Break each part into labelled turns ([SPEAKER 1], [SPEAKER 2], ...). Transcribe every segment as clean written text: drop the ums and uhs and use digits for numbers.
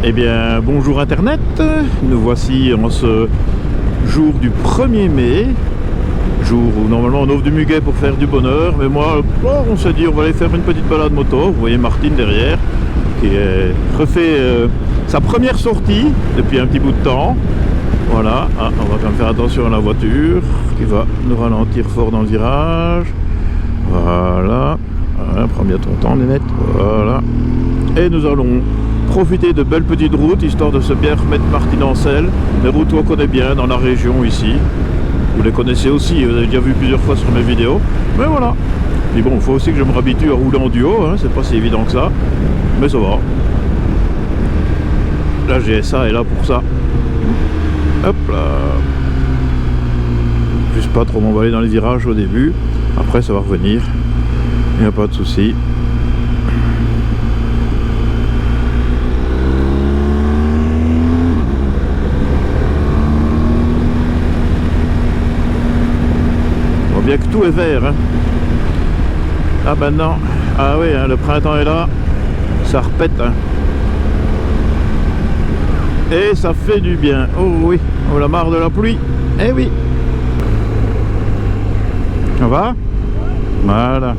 [SPEAKER 1] Eh bien, bonjour Internet, nous voici en ce jour du 1er mai, jour où normalement on ouvre du muguet pour faire du bonheur, mais moi, on s'est dit on va aller faire une petite balade moto. Vous voyez Martine derrière, qui refait sa première sortie depuis un petit bout de temps. Voilà, on va quand même faire attention à la voiture, qui va nous ralentir fort dans le virage. Voilà, prends bien ton temps Nénette, voilà. Et nous allons profiter de belles petites routes, histoire de se bien remettre Martine en selle. Les routes qu'on connaît bien dans la région ici. Vous les connaissez aussi, vous avez déjà vu plusieurs fois sur mes vidéos. Mais voilà. Mais bon, il faut aussi que je me réhabitue à rouler en duo, hein. C'est pas si évident que ça. Mais ça va. La GSA est là pour ça. Hop là. Juste pas trop m'emballer dans les virages au début. Après ça va revenir. Il n'y a pas de souci. Bien que tout est vert, hein. Ah ben non, ah oui, hein, le printemps est là, ça repète, hein. Et ça fait du bien. Oh oui, on a marre de la pluie. Eh oui. Ça va? Voilà.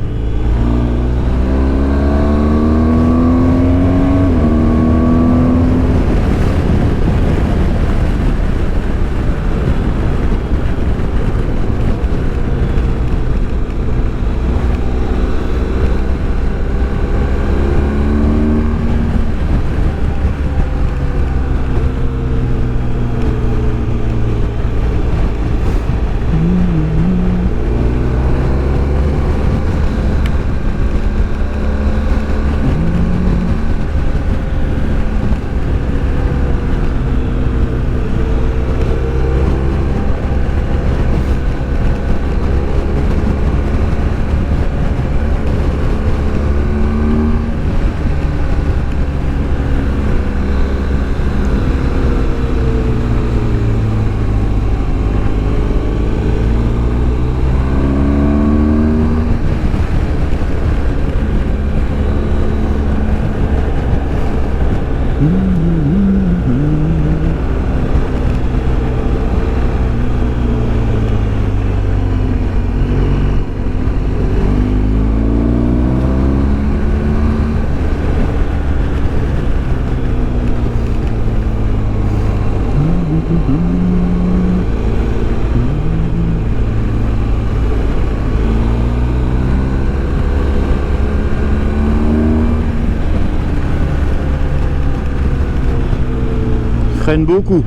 [SPEAKER 1] Freine beaucoup.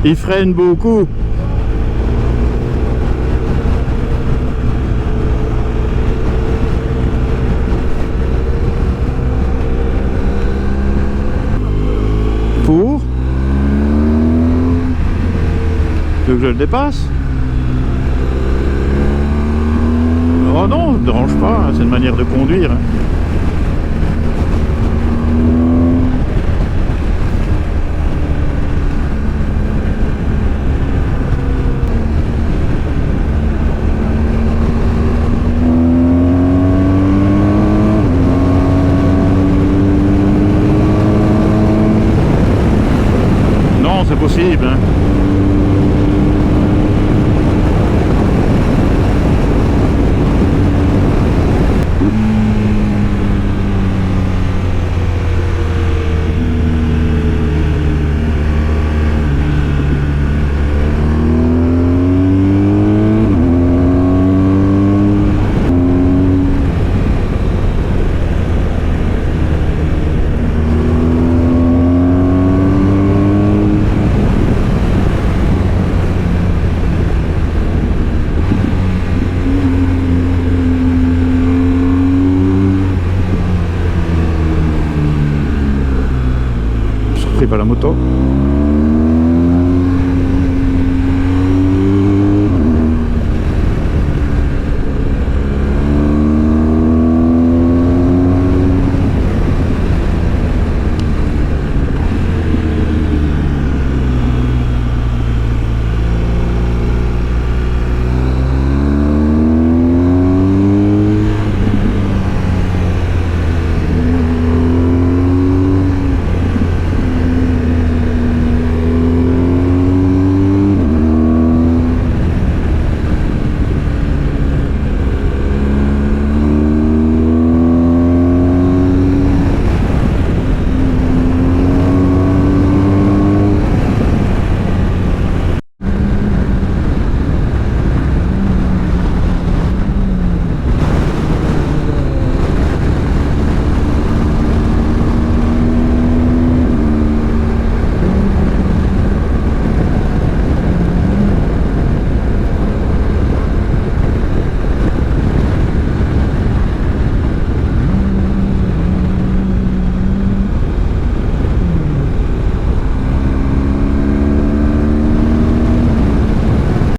[SPEAKER 1] Il freine beaucoup. Pour? Tu veux que je le dépasse? Oh non, ne dérange pas, hein, c'est une manière de conduire. Hein. C'est possible, hein. Pas la moto.